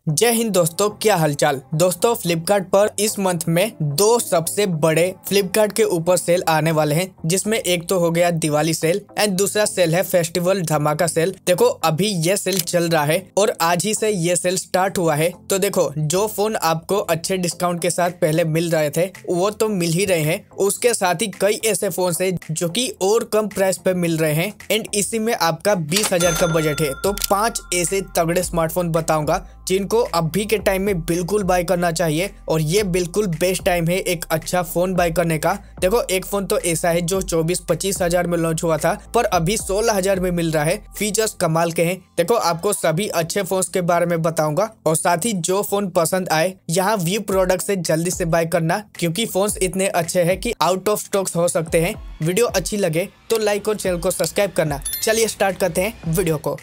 जय हिंद दोस्तों, क्या हालचाल। दोस्तों फ्लिपकार्ट पर इस मंथ में दो सबसे बड़े फ्लिपकार्ट के ऊपर सेल आने वाले हैं, जिसमें एक तो हो गया दिवाली सेल एंड दूसरा सेल है फेस्टिवल धमाका सेल। देखो अभी ये सेल चल रहा है और आज ही से ये सेल स्टार्ट हुआ है। तो देखो जो फोन आपको अच्छे डिस्काउंट के साथ पहले मिल रहे थे वो तो मिल ही रहे हैं, उसके साथ ही कई ऐसे फोन है जो कि और कम प्राइस पे मिल रहे हैं एंड इसी में आपका 20,000 का बजट है। तो 5 ऐसे तगड़े स्मार्टफोन बताऊंगा जिनको अभी के टाइम में बिल्कुल बाय करना चाहिए और ये बिल्कुल बेस्ट टाइम है एक अच्छा फोन बाय करने का। देखो एक फोन तो ऐसा है जो 24-25 हजार में लॉन्च हुआ था पर अभी 16,000 में मिल रहा है। फीचर्स कमाल के हैं। देखो आपको सभी अच्छे फोन्स के बारे में बताऊंगा और साथ ही जो फोन पसंद आए यहाँ व्यू प्रोडक्ट से जल्दी से बाय करना, क्योंकि फोन्स इतने अच्छे हैं कि आउट ऑफ स्टॉक्स हो सकते हैं। वीडियो अच्छी लगे तो लाइक और चैनल को सब्सक्राइब करना। चलिए स्टार्ट करते हैं वीडियो को।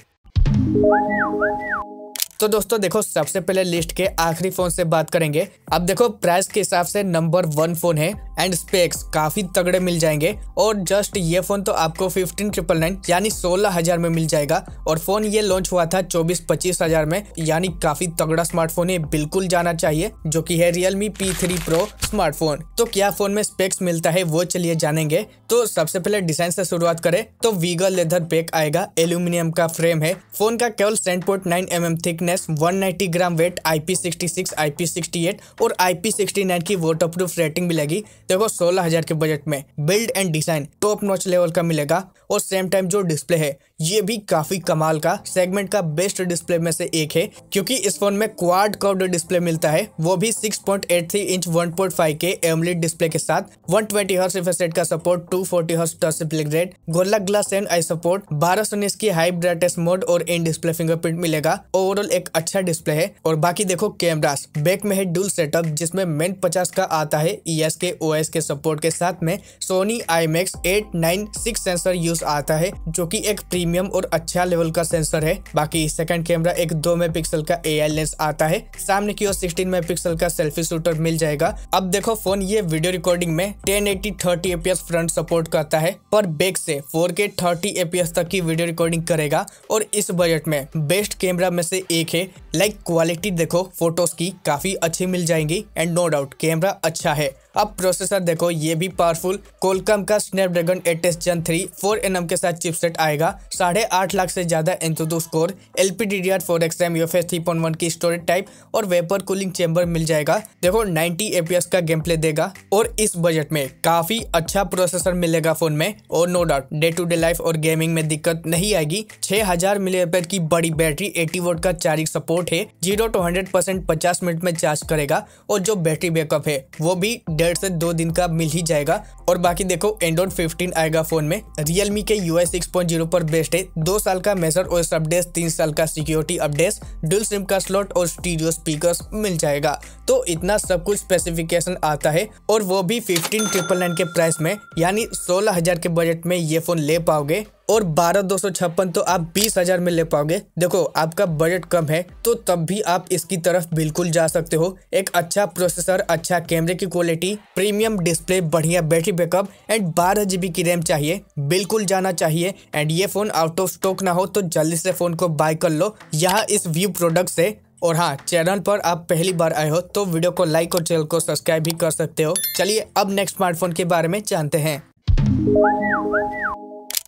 तो दोस्तों देखो सबसे पहले लिस्ट के आखिरी फोन से बात करेंगे। अब देखो प्राइस के हिसाब से नंबर 1 फोन है एंड स्पेक्स काफी तगड़े मिल जाएंगे और जस्ट ये फोन तो आपको 15,999 यानी 16,000 में मिल जाएगा और फोन ये लॉन्च हुआ था 24-25 हजार में, यानी काफी तगड़ा स्मार्टफोन है, बिल्कुल जाना चाहिए, जो कि है Realme P3 Pro स्मार्टफोन। तो क्या फोन में स्पेक्स मिलता है वो चलिए जानेंगे। तो सबसे पहले डिजाइन से शुरुआत करें तो वीगर लेदर बैक आएगा, एल्यूमिनियम का फ्रेम है, फोन का केवल 7.9 mm thickness, 190 gram weight, IP66, IP68 और IP69 की वाटरप्रूफ रेटिंग मिलेगी। देखो 16,000 के बजट में build and design top notch level का मिलेगा और सेम टाइम जो डिस्प्ले है ये भी काफी कमाल का, सेगमेंट का बेस्ट डिस्प्ले में से एक है, क्योंकि इस फोन में क्वाड कर्व्ड डिस्प्ले मिलता है, वो भी 6.83 इंच 1.5K एमोलेड डिस्प्ले के साथ, 120 हर्ट्ज रिफ्रेश रेट का support, 240 hertz touch reflect rate, gorilla glass and I support, 1219 की हाई ब्राइटनेस मोड और इन डिस्प्ले फिंगरप्रिंट मिलेगा। ओवरऑल एक अच्छा डिस्प्ले है। और बाकी देखो कैमरास बैक में है डुअल सेटअप, जिसमें मेन 50 का आता है ES के OS के सपोर्ट के साथ में सोनी IMX 896 सेंसर यूज आता है, जो कि एक प्रीमियम और अच्छा लेवल का सेंसर है। बाकी सेकंड कैमरा एक 2 मेगापिक्सल का AI लेंस आता है, सामने की ओर 16 मेगापिक्सल का सेल्फी शूटर मिल जाएगा। अब देखो फोन ये वीडियो रिकॉर्डिंग में 1080 30 fps फ्रंट सपोर्ट करता है, पर बैक से 4K 30 fps तक की वीडियो रिकॉर्डिंग करेगा और इस बजट में बेस्ट कैमरा में से एक है। लाइक क्वालिटी देखो फोटोज की काफी अच्छी मिल जाएंगी एंड नो डाउट कैमरा अच्छा है। अब प्रोसेसर देखो ये भी पावरफुल, कोलकम का स्नैपड्रैगन 8s Gen 3 4nm के साथ चिपसेट आएगा, 8.5 लाख से ज्यादा एंथुदू स्कोर, LPDDR4X RAM UFS 3.1 की स्टोरेज टाइप और वेपर कूलिंग चेंबर मिल जाएगा। देखो 90 fps का गेम प्ले देगा और इस बजट में काफी अच्छा प्रोसेसर मिलेगा फोन में और no doubt day to day life और गेमिंग में दिक्कत नहीं आएगी। 6000 mAh की बड़ी बैटरी, 80 वोल्ट का चार्जिंग सपोर्ट है, 0 to 100% 50 मिनट में चार्ज करेगा और जो बैटरी बैकअप है वो भी 1.5 से 2 दिन का मिल ही जाएगा। और बाकी देखो Android 15 आएगा फोन में, Realme के UI 6.0 पर बेस्ड है, 2 साल का मेजर OS अपडेट, 3 साल का सिक्योरिटी अपडेट, डुअल सिम का स्लॉट और स्टीरियो स्पीकर्स मिल जाएगा। तो इतना सब कुछ स्पेसिफिकेशन आता है और वो भी 15,999 के प्राइस में, यानी 16,000 के बजट में ये फोन ले पाओगे और 12,256 तो आप 20,000 में ले पाओगे। देखो आपका बजट कम है तो तब भी आप इसकी तरफ बिल्कुल जा सकते हो। एक अच्छा प्रोसेसर, अच्छा कैमरे की क्वालिटी, प्रीमियम डिस्प्ले, बढ़िया बैटरी बैकअप एंड 12 GB की रैम चाहिए, बिल्कुल जाना चाहिए। एंड ये फोन आउट ऑफ स्टॉक ना हो तो जल्दी से फोन को बाय कर लो यहाँ इस व्यू प्रोडक्ट से। और हाँ, चैनल पर आप पहली बार आए हो तो वीडियो को लाइक और चैनल को सब्सक्राइब भी कर सकते हो। चलिए अब नेक्स्ट स्मार्टफोन के बारे में जानते हैं।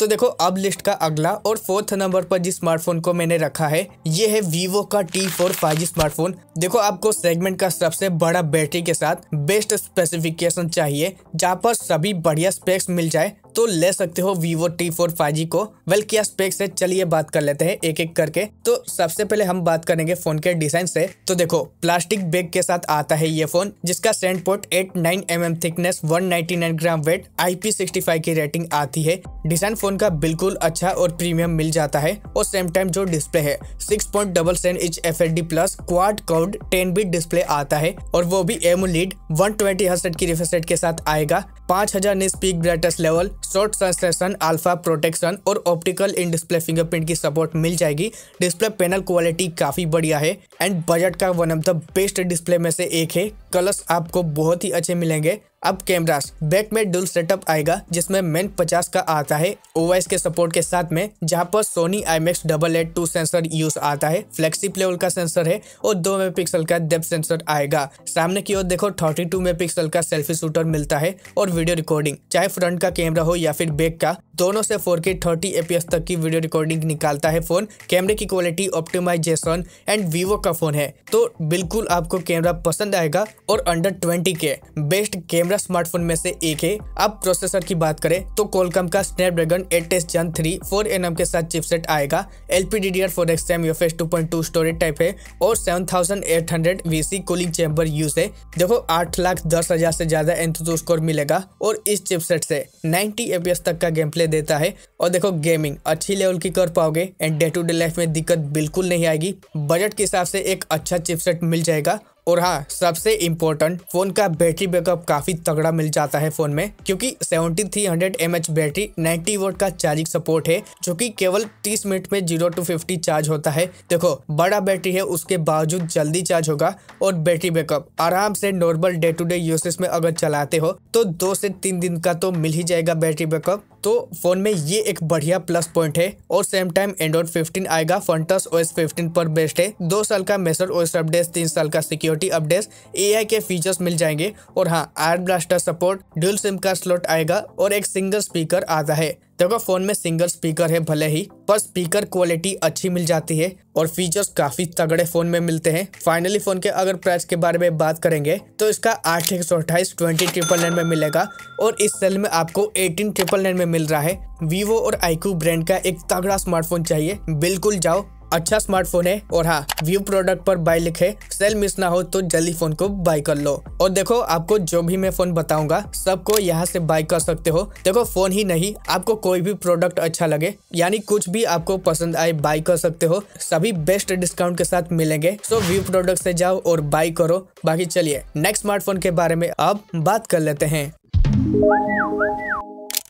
तो देखो अब लिस्ट का अगला और 4th नंबर पर जिस स्मार्टफोन को मैंने रखा है ये है Vivo का T4 5G स्मार्टफोन। देखो आपको सेगमेंट का सबसे बड़ा बैटरी के साथ बेस्ट स्पेसिफिकेशन चाहिए, जहाँ पर सभी बढ़िया स्पेक्स मिल जाए तो ले सकते हो Vivo T4 5G को। वेल क्या स्पेक्स है चलिए बात कर लेते हैं एक एक करके। तो सबसे पहले हम बात करेंगे फोन के डिजाइन से। तो देखो प्लास्टिक बैग के साथ आता है ये फोन, जिसका 7.89 mm thickness, 199 gram weight, IP65 की रेटिंग आती है। डिजाइन फोन का बिल्कुल अच्छा और प्रीमियम मिल जाता है और सेम टाइम जो डिस्प्ले है 6.77 inch FHD plus quad curved 10 bit display आता है और वो भी एमोलेड 120 हर्ट्ज की रिफ्रेश रेट के साथ आएगा। 5000 nits peak brightness level, short sensation, alpha protection और ऑप्टिकल इन डिस्प्ले फिंगरप्रिंट की सपोर्ट मिल जाएगी। डिस्प्ले पैनल क्वालिटी काफी बढ़िया है एंड बजट का one of the best display में से एक है। कलर्स आपको बहुत ही अच्छे मिलेंगे। अब कैमरास बैक में डुअल सेटअप आएगा जिसमें मेन 50 का आता है OIS के सपोर्ट के साथ में, जहां पर सोनी IMX882 सेंसर यूज आता है, फ्लेक्सिप लेवल का सेंसर है और 2 मेगापिक्सल का डेप्थ सेंसर आएगा। सामने की ओर देखो 32 मेगापिक्सल का सेल्फी शूटर मिलता है और वीडियो रिकॉर्डिंग चाहे फ्रंट का कैमरा हो या फिर बैक का, दोनों से 4K 30 fps तक की वीडियो रिकॉर्डिंग निकालता है फोन। कैमरे की क्वालिटी ऑप्टिमाइजेशन एंड वीवो का फोन है तो बिल्कुल आपको कैमरा पसंद आएगा और under 20K best camera smartphone में से एक है। अब प्रोसेसर की बात करें तो Qualcomm का स्नैपड्रैगन 8S Gen 3 4nm के साथ चिपसेट आएगा। LPDDR4X UFS 2.2 स्टोरेज टाइप है और 7800 VC कूलिंग चैम्बर यूज है। देखो 8,10,000 से ज्यादा एंथुसियास्ट स्कोर मिलेगा और इस चिपसेट से 90 fps तक का गेम प्ले देता है। और देखो गेमिंग अच्छी लेवल की कर पाओगे and day to day life में दिक्कत बिल्कुल नहीं आएगी। बजट के हिसाब से एक अच्छा चिपसेट मिल जाएगा। और हाँ, सबसे इम्पोर्टेंट फोन का बैटरी बैकअप काफी तगड़ा मिल जाता है फोन में, क्योंकि 7300 mAh बैटरी 90 वोल्ट का चार्जिंग सपोर्ट है जो कि केवल 30 मिनट में 0 to 50 चार्ज होता है। देखो बड़ा बैटरी है उसके बावजूद जल्दी चार्ज होगा और बैटरी बैकअप आराम से normal day to day usage में अगर चलाते हो तो 2 से 3 दिन का तो मिल ही जाएगा बैटरी बैकअप। तो फोन में ये एक बढ़िया प्लस पॉइंट है। और सेम टाइम एंड्रॉइड 15 आएगा, फंटस OS 15 पर बेस्ड है। 2 साल का मेजर OS अपडेट, 3 साल का सिक्योरिटी अपडेट, AI के फीचर्स मिल जाएंगे। और हाँ, iron blaster support, dual SIM का स्लॉट आएगा और एक सिंगल स्पीकर आता है। देखो फोन में सिंगल स्पीकर है भले ही, पर स्पीकर क्वालिटी अच्छी मिल जाती है और फीचर्स काफी तगड़े फोन में मिलते हैं। फाइनली फोन के अगर प्राइस के बारे में बात करेंगे तो इसका 8,128 20,999 में मिलेगा और इस सेल में आपको 18,999 में मिल रहा है। वीवो और iQOO ब्रांड का एक तगड़ा स्मार्टफोन चाहिए, बिल्कुल जाओ, अच्छा स्मार्टफोन है। और हाँ, व्यू प्रोडक्ट पर बाय लिखे, सेल मिस ना हो तो जल्दी फोन को बाय कर लो। और देखो आपको जो भी मैं फोन बताऊंगा सबको यहाँ से बाय कर सकते हो। देखो फोन ही नहीं, आपको कोई भी प्रोडक्ट अच्छा लगे यानी कुछ भी आपको पसंद आए बाय कर सकते हो, सभी बेस्ट डिस्काउंट के साथ मिलेंगे। सो व्यू प्रोडक्ट से जाओ और बाय करो। बाकी चलिए नेक्स्ट स्मार्टफोन के बारे में अब बात कर लेते हैं।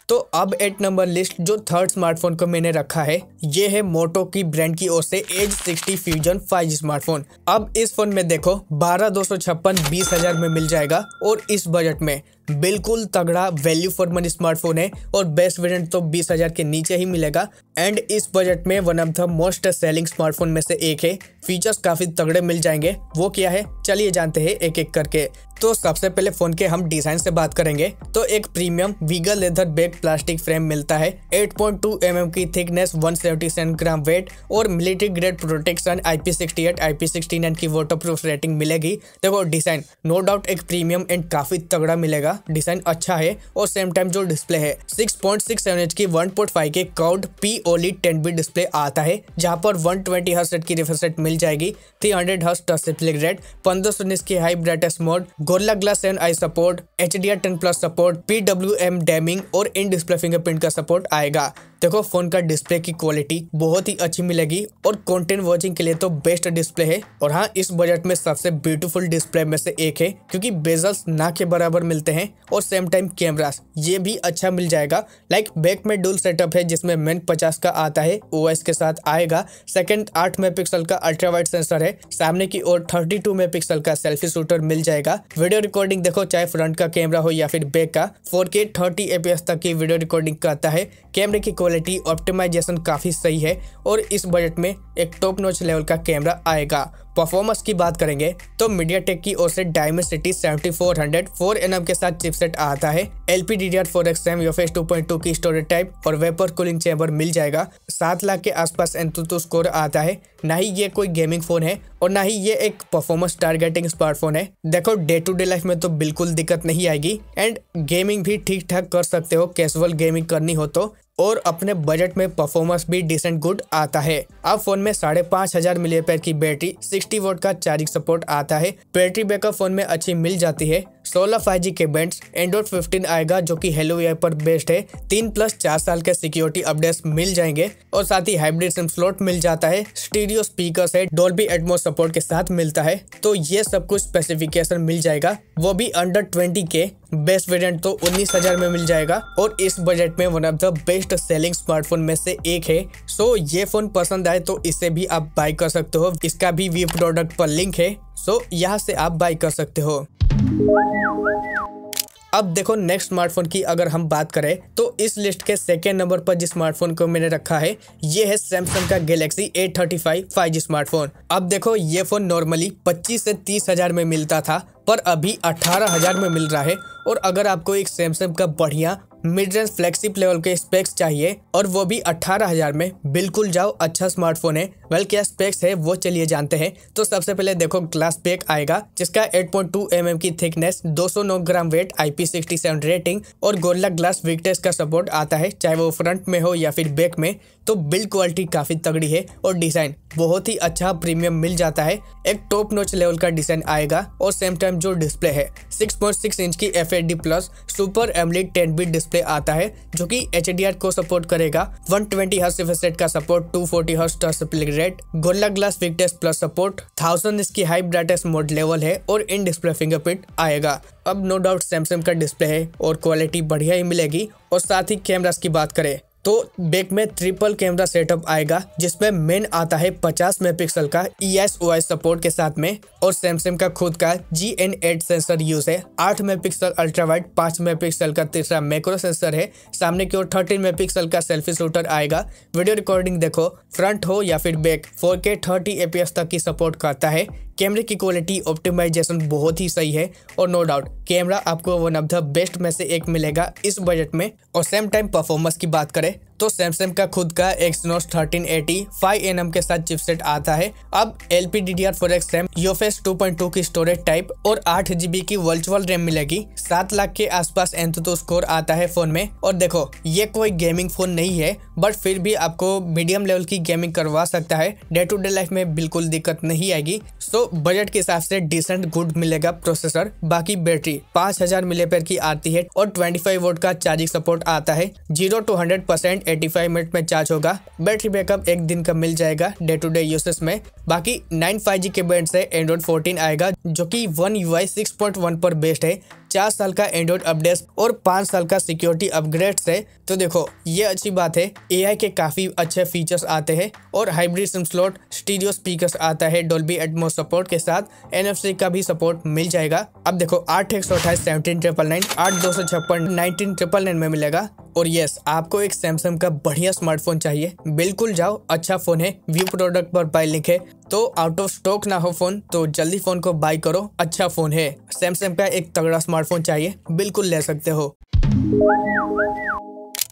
तो अब 8 नंबर लिस्ट जो थर्ड स्मार्टफोन को मैंने रखा है ये है मोटो की ब्रांड की ओर से एज 60 फ्यूजन 5G स्मार्टफोन। अब इस फोन में देखो 12,256 20,000 में मिल जाएगा और इस बजट में बिल्कुल तगड़ा वैल्यू फॉर मनी स्मार्टफोन है और बेस्ट वेरिएंट तो 20,000 के नीचे ही मिलेगा। एंड इस बजट में one of the most selling smartphone में से एक है। फीचर्स काफी तगड़े मिल जाएंगे, वो क्या है चलिए जानते हैं एक एक करके। तो सबसे पहले फोन के हम डिजाइन से बात करेंगे तो एक premium wiggle leather back plastic frame मिलता है, 8.2 mm की थिकनेस, 177 ग्राम वेट और military grade protection, IP68 IP69 की वाटरप्रूफ रेटिंग मिलेगी। देखो डिजाइन नो डाउट एक प्रीमियम एंड काफी तगड़ा मिलेगा, डिजाइन अच्छा है। और सेम टाइम जो डिस्प्ले है 6.67 इंच की 1.5K curved POLED 10-bit display आता है, जहां पर 120 हर्ट्ज की रिफ्रेश रेट मिल जाएगी, 300 हर्ट्ज टच रिफ्लेक्ट रेट, 1519 की high brightness mode, gorilla glass 7 I support, HDR10+ support, PWM damming और इन डिस्प्ले फिंगरप्रिंट का सपोर्ट आएगा। देखो फोन का डिस्प्ले की क्वालिटी बहुत ही अच्छी मिलेगी और कंटेंट वॉचिंग के लिए तो बेस्ट डिस्प्ले है। और हाँ, इस बजट में सबसे ब्यूटीफुल डिस्प्ले में से एक है क्योंकि बेजल्स ना के बराबर मिलते हैं और सेम टाइम कैमरास ये भी अच्छा मिल जाएगा। लाइक बैक में डुअल सेटअप है जिसमें मेन 50 का आता है, OIS के साथ आएगा। सेकंड 8 मेगापिक्सल का अल्ट्रा वाइड सेंसर है, सामने की ओर 32 मेगापिक्सल का सेल्फी शूटर मिल जाएगा। वीडियो रिकॉर्डिंग देखो चाहे फ्रंट का कैमरा हो या फिर बैक का, 4K 30 fps तक की वीडियो रिकॉर्डिंग करता है। कैमरे की क्वालिटी ऑप्टिमाइजेशन काफी सही है और इस बजट में एक टॉप नॉच लेवल का कैमरा आएगा। परफॉर्मेंस की बात करेंगे तो मीडियाटेक की ओर से डायमेंसिटी 7400 4nm के साथ चिपसेट आता है, LPDDR4X UFS 2.2 की स्टोरेज टाइप और वेपर कूलिंग चैम्बर मिल जाएगा। 7 लाख के आसपास एंथुसियास्ट स्कोर आता है। ना ही ये कोई गेमिंग फोन है और ना ही ये एक परफॉर्मेंस टारगेटिंग स्मार्टफोन है। देखो डे टू डे लाइफ में तो बिल्कुल दिक्कत नहीं आएगी एंड गेमिंग भी ठीक ठाक कर सकते हो, कैजुअल गेमिंग करनी हो तो, और अपने बजट में परफॉर्मेंस भी डिसेंट गुड आता है। अब फोन में 5,500 mAh की बैटरी, 60 वोल्ट का चार्जिंग सपोर्ट आता है। बैटरी बैकअप फोन में अच्छी मिल जाती है। 16 5G के बैंड्स, एंड्रॉइड 15 आएगा जो कि हेलो AI पर बेस्ड है। 3+4 साल के सिक्योरिटी अपडेट्स मिल जाएंगे और साथ ही हाइब्रिड सिम स्लॉट मिल जाता है। स्टीरियो स्पीकर है, डॉल्बी एटमॉस सपोर्ट के साथ मिलता है। तो ये सब कुछ स्पेसिफिकेशन मिल जाएगा, वो भी अंडर 20K। बेस्ट वेरिएंट तो 19,000 में मिल जाएगा और इस बजट में one of the best selling smartphone में से एक है। सो ये फोन पसंद आए तो इसे भी आप बाय कर सकते हो। इसका भी व्यू प्रोडक्ट पर लिंक है, सो यहाँ से आप बाय कर सकते हो। अब देखो नेक्स्ट स्मार्टफोन की अगर हम बात करें तो इस लिस्ट के सेकेंड नंबर पर जिस स्मार्टफोन को मैंने रखा है ये है सैमसंग का गैलेक्सी A35 5G स्मार्टफोन। अब देखो ये फोन नॉर्मली 25 से 30 हजार में मिलता था पर अभी 18,000 में मिल रहा है। और अगर आपको एक सैमसंग का बढ़िया मिड रेंज फ्लैगशिप लेवल के स्पेक्स चाहिए और वो भी 18,000 में, बिल्कुल जाओ, अच्छा स्मार्टफोन है। वेल क्या स्पेक्स है वो चलिए जानते हैं। तो सबसे पहले देखो ग्लास पैक आएगा जिसका 8.2 mm की thickness, 209 gram weight, IP67 rating और गोरिल्ला ग्लास विक्टेस का सपोर्ट आता है, चाहे वो फ्रंट में हो या फिर बैक में। तो बिल्ड क्वालिटी काफी तगड़ी है और डिजाइन बहुत ही अच्छा प्रीमियम मिल जाता है। एक टॉप नॉच लेवल का डिजाइन आएगा और सेम टाइम जो डिस्प्ले है 6.6 इंच की FHD plus super AMOLED 10 bit display आता है जो कि HDR को सपोर्ट करेगा। 120 हर्ट्ज रिफ्रेश रेट का support, 240 hertz touch split rate, gorilla glass विक्टेस plus support, 1000 इसकी हाई ब्राइटनेस मोड लेवल है और इन डिस्प्ले फिंगरप्रिंट आएगा। अब नो डाउट सैमसंग का डिस्प्ले है और क्वालिटी बढ़िया ही मिलेगी। और साथ ही कैमरास की बात करें तो बैक में ट्रिपल कैमरा सेटअप आएगा जिसमें मेन आता है 50 मेगापिक्सल का EOS सपोर्ट के साथ में। और सैमसंग का खुद का GN8 सेंसर यूज है, 8 मेगापिक्सल अल्ट्रा वाइड, 5 मेगापिक्सल का तीसरा मैक्रो सेंसर है, सामने की ओर 13 मेगापिक्सल का सेल्फी शूटर आएगा। वीडियो रिकॉर्डिंग देखो फ्रंट हो या फिर बैक 4K 30 FPS तक की सपोर्ट करता है। कैमरे की क्वालिटी ऑप्टिमाइजेशन बहुत ही सही है और नो डाउट कैमरा आपको वन ऑफ द बेस्ट में से एक मिलेगा इस बजट में। और सेम टाइम परफॉर्मेंस की बात करें तो सैमसंग का खुद का Exynos 1380 5nm के साथ चिपसेट आता है। अब LPDDR4X रैम, UFS 2.2 की स्टोरेज टाइप और 8GB की वर्चुअल रैम मिलेगी। 7 लाख के आसपास एंथुतो स्कोर आता है फोन में। और देखो ये कोई गेमिंग फोन नहीं है बट फिर भी आपको मीडियम लेवल की गेमिंग करवा सकता है, डे टू डे लाइफ में बिल्कुल दिक्कत नहीं आएगी। सो बजट के हिसाब से डिसेंट गुड मिलेगा प्रोसेसर। बाकी बैटरी 5000 मिलीएम्पेयर की आती है और 25 वोल्ट का चार्जिंग सपोर्ट आता है। 0 to 100% 85 मिनट में चार्ज होगा। बैटरी बैकअप एक दिन का मिल जाएगा डे टू डे यूसेज में। बाकी 9 5G के बैंड से एंड्रॉइड 14 आएगा जो कि One UI 6.1 पर बेस्ड है। 4 साल का एंड्रॉइड अपडेट और 5 साल का सिक्योरिटी अपग्रेड है। तो देखो ये अच्छी बात है, AI के काफी अच्छे फीचर्स आते हैं और hybrid SIM slot, stereo speakers आता है डॉल्बी एटमॉस सपोर्ट के साथ, NFC का भी सपोर्ट मिल जाएगा। अब देखो 8/128 17,999, 8/256 19,999 में मिलेगा। और यस आपको एक सैमसंग का बढ़िया स्मार्टफोन चाहिए, बिल्कुल जाओ, अच्छा फोन है। व्यू प्रोडक्ट पर बाय लिंक है, तो आउट ऑफ स्टॉक ना हो फोन तो जल्दी फोन को बाय करो, अच्छा फोन है। सैमसंग का एक तगड़ा स्मार्टफोन चाहिए, बिल्कुल ले सकते हो।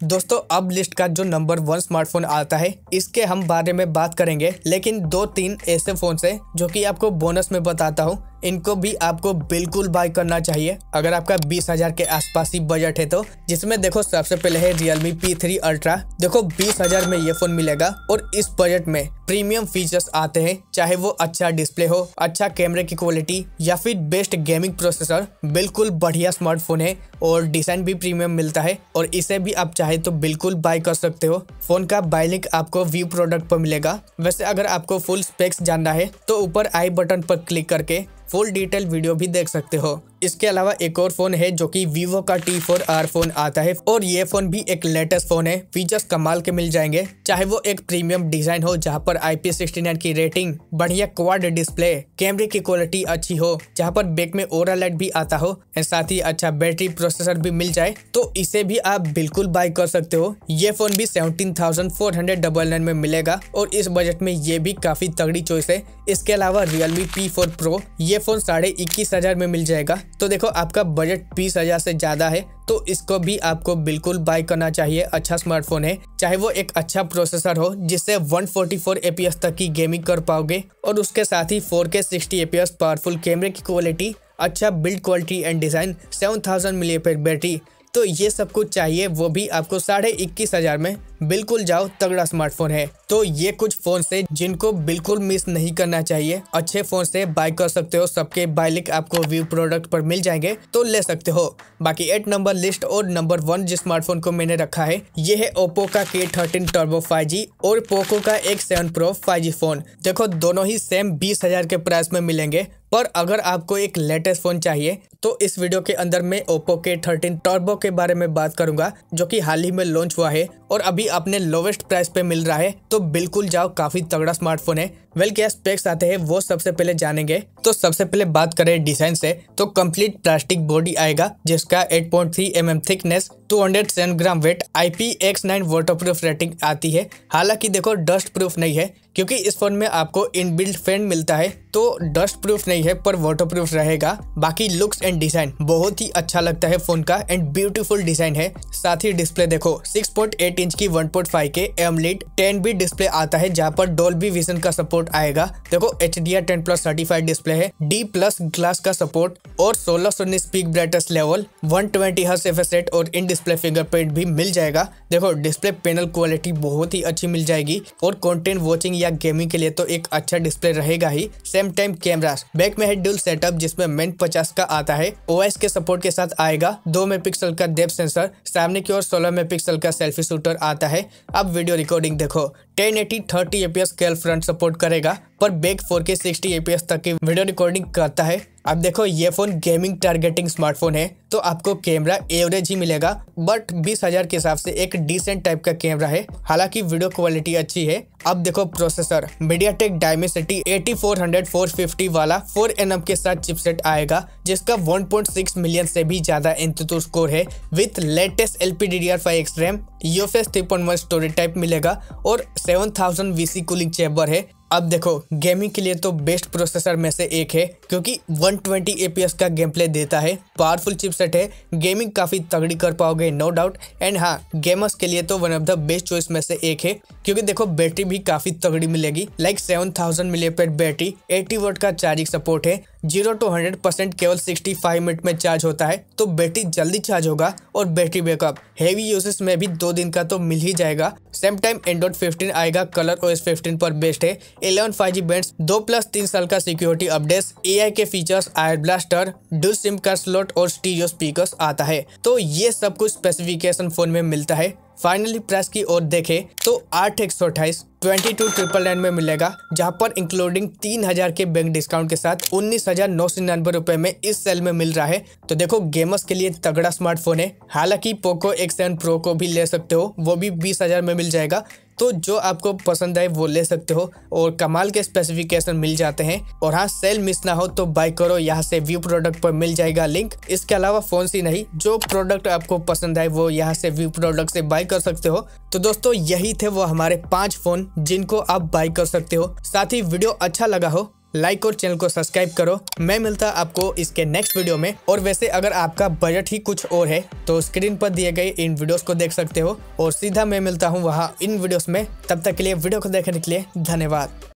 दोस्तों अब लिस्ट का जो नंबर 1 स्मार्टफोन आता है इसके हम बारे में बात करेंगे, लेकिन 2-3 ऐसे फोन है जो कि आपको बोनस में बताता हूँ, इनको भी आपको बिल्कुल बाय करना चाहिए अगर आपका 20,000 के आसपास ही बजट है तो। जिसमें देखो सबसे पहले है Realme P3 Ultra। देखो 20,000 में ये फोन मिलेगा और इस बजट में प्रीमियम फीचर्स आते हैं, चाहे वो अच्छा डिस्प्ले हो, अच्छा कैमरे की क्वालिटी या फिर बेस्ट गेमिंग प्रोसेसर। बिल्कुल बढ़िया स्मार्टफोन है और डिजाइन भी प्रीमियम मिलता है और इसे भी आप चाहे तो बिल्कुल बाय कर सकते हो। फोन का बाय लिंक आपको व्यू प्रोडक्ट पर मिलेगा। वैसे अगर आपको फुल स्पेक्स जानना है तो ऊपर आई बटन पर क्लिक करके फुल डिटेल वीडियो भी देख सकते हो। इसके अलावा एक और फोन है जो कि Vivo का T4R फोन आता है और ये फोन भी एक लेटेस्ट फोन है। फीचर्स कमाल के मिल जाएंगे, चाहे वो एक प्रीमियम डिजाइन हो जहां पर IP69 की रेटिंग, बढ़िया क्वाड डिस्प्ले, कैमरे की क्वालिटी अच्छी हो, जहां पर बैक में ओरा लाइट भी आता हो, साथ ही अच्छा बैटरी प्रोसेसर भी मिल जाए तो इसे भी आप बिल्कुल बाय कर सकते हो। ये फोन भी 17,499 में मिलेगा और इस बजट में ये भी काफी तगड़ी चॉइस है। इसके अलावा Realme P4 Pro ये फोन 21,500 में मिल जाएगा। तो देखो आपका बजट 20,000 से ज्यादा है तो इसको भी आपको बिल्कुल बाय करना चाहिए, अच्छा स्मार्टफोन है। चाहे वो एक अच्छा प्रोसेसर हो जिससे 144 FPS तक की गेमिंग कर पाओगे और उसके साथ ही 4K 60 FPS पावरफुल कैमरे की क्वालिटी, अच्छा build quality and design, 7000 mAh battery, तो ये सब कुछ चाहिए, वो भी आपको 21,500 में। बिल्कुल जाओ, तगड़ा स्मार्टफोन है। तो ये कुछ फोन से जिनको बिल्कुल मिस नहीं करना चाहिए, अच्छे फोन से बाय कर सकते हो। सबके बाय लिंक आपको व्यू प्रोडक्ट पर मिल जाएंगे तो ले सकते हो। बाकी 8 नंबर लिस्ट और नंबर 1 जिस स्मार्टफोन को मैंने रखा है ये है ओप्पो का K13 टर्बो 5G और पोको का X7 Pro 5G फोन। देखो दोनों ही सेम 20,000 के प्राइस में मिलेंगे, पर अगर आपको एक लेटेस्ट फोन चाहिए तो इस वीडियो के अंदर मैं ओप्पो K13 टर्बो के बारे में बात करूंगा जो कि हाल ही में लॉन्च हुआ है और अभी अपने लोवेस्ट प्राइस पे मिल रहा है। तो बिल्कुल जाओ, काफी तगड़ा स्मार्टफोन है। वेल क्या स्पेक्स आते हैं वो सबसे पहले जानेंगे। तो सबसे पहले बात करें डिजाइन से, तो कंप्लीट प्लास्टिक बॉडी आएगा जिसका 8.3 mm thickness, 207 gram weight, IPX9 waterproof rating आती है। हालांकि देखो डस्ट प्रूफ नहीं है क्योंकि इस फोन में आपको इनबिल्ट फैन मिलता है, तो डस्ट प्रूफ नहीं है पर वाटरप्रूफ रहेगा। बाकी लुक्स एंड डिजाइन बहुत ही अच्छा लगता है फोन का एंड ब्यूटीफुल डिजाइन है। साथ ही डिस्प्ले देखो 6.8 इंच की 1.5 के AMOLED 10B डिस्प्ले आता है जहाँ पर डॉल्बी विजन का सपोर्ट आएगा। देखो HDR10+ सर्टिफाइड डिस्प्ले है, D+ ग्लास का सपोर्ट और 1619 peak brightness level, 120 hertz refresh rate और इन डिस्प्ले फिंगरप्रिंट भी मिल जाएगा। देखो डिस्प्ले पैनल क्वालिटी बहुत ही अच्छी मिल जाएगी और कंटेंट वॉचिंग या गेमिंग के लिए तो एक अच्छा डिस्प्ले रहेगा ही। सेम टाइम कैमरा बैक में है ड्यूल सेटअप जिसमें मेन 50 का आता है, OIS के सपोर्ट के साथ आएगा। 2 मेगापिक्सल का डेप्थ सेंसर, सामने की ओर 16 मेगापिक्सल का सेल्फी शूटर आता है। अब वीडियो रिकॉर्डिंग देखो 1080 30 fps स्केल फ्रंट सपोर्ट करेगा पर बैक 4K 60 fps तक की वीडियो रिकॉर्डिंग करता है। अब देखो ये फोन गेमिंग टारगेटिंग स्मार्टफोन है तो आपको कैमरा एवरेज ही मिलेगा, बट 20,000 के हिसाब से एक डिसेंट टाइप का कैमरा है। हालांकि वीडियो क्वालिटी अच्छी है। अब देखो प्रोसेसर MediaTek Dimensity 8400/450 वाला 4nm के साथ चिपसेट आएगा जिसका 1.6 मिलियन से भी ज्यादा एंतुतु स्कोर है with latest LPDDR5X RAM, UFS 3.1 storage type मिलेगा और 7000 VC कूलिंग चैम्बर है। अब देखो गेमिंग के लिए तो बेस्ट प्रोसेसर में से एक है क्योंकि 120 fps का गेम प्ले देता है, पावरफुल चिपसेट है, गेमिंग काफी तगड़ी कर पाओगे नो डाउट। एंड हाँ गेमर्स के लिए तो one of the best choice में से एक है क्योंकि देखो बैटरी भी काफी तगड़ी मिलेगी, लाइक 7000 mAh बैटरी, 80 वाट का चार्जिंग सपोर्ट है, 0 to 100% केवल 65 मिनट में चार्ज होता है तो बैटरी जल्दी चार्ज होगा और बैटरी बैकअप हेवी यूजेस में भी 2 दिन का तो मिल ही जाएगा। सेम टाइम एंड्रॉइड 15 आएगा, कलर OS 15 पर बेस्ट है, 11 5G बैंड्स, 2+3 साल का सिक्योरिटी अपडेट्स, AI के features, IR blaster, dual sim card slot और स्टीरियो स्पीकर्स आता है। तो ये सब कुछ स्पेसिफिकेशन फोन में मिलता है। फाइनली प्राइस की ओर देखें तो 8/128 22,999 में मिलेगा जहां पर इंक्लूडिंग 3000 के बैंक डिस्काउंट के साथ 19,999 रुपए में इस सेल में मिल रहा है। तो देखो गेमर्स के लिए तगड़ा स्मार्टफोन है। हालांकि पोको X7 Pro को भी ले सकते हो, वो भी 20,000 में मिल जाएगा, तो जो आपको पसंद आए वो ले सकते हो और कमाल के स्पेसिफिकेशन मिल जाते हैं। और हाँ सेल मिस ना हो तो बाय करो, यहाँ से व्यू प्रोडक्ट पर मिल जाएगा लिंक। इसके अलावा फोन ही नहीं, जो प्रोडक्ट आपको पसंद आए वो यहाँ से व्यू प्रोडक्ट से बाय कर सकते हो। तो दोस्तों यही थे वो हमारे 5 फोन जिनको आप बाय कर सकते हो। साथ ही वीडियो अच्छा लगा हो लाइक और चैनल को सब्सक्राइब करो। मैं मिलता आपको इसके नेक्स्ट वीडियो में। और वैसे अगर आपका बजट ही कुछ और है तो स्क्रीन पर दिए गए इन वीडियोस को देख सकते हो और सीधा मैं मिलता हूँ वहाँ इन वीडियोस में। तब तक के लिए वीडियो को देखने के लिए धन्यवाद।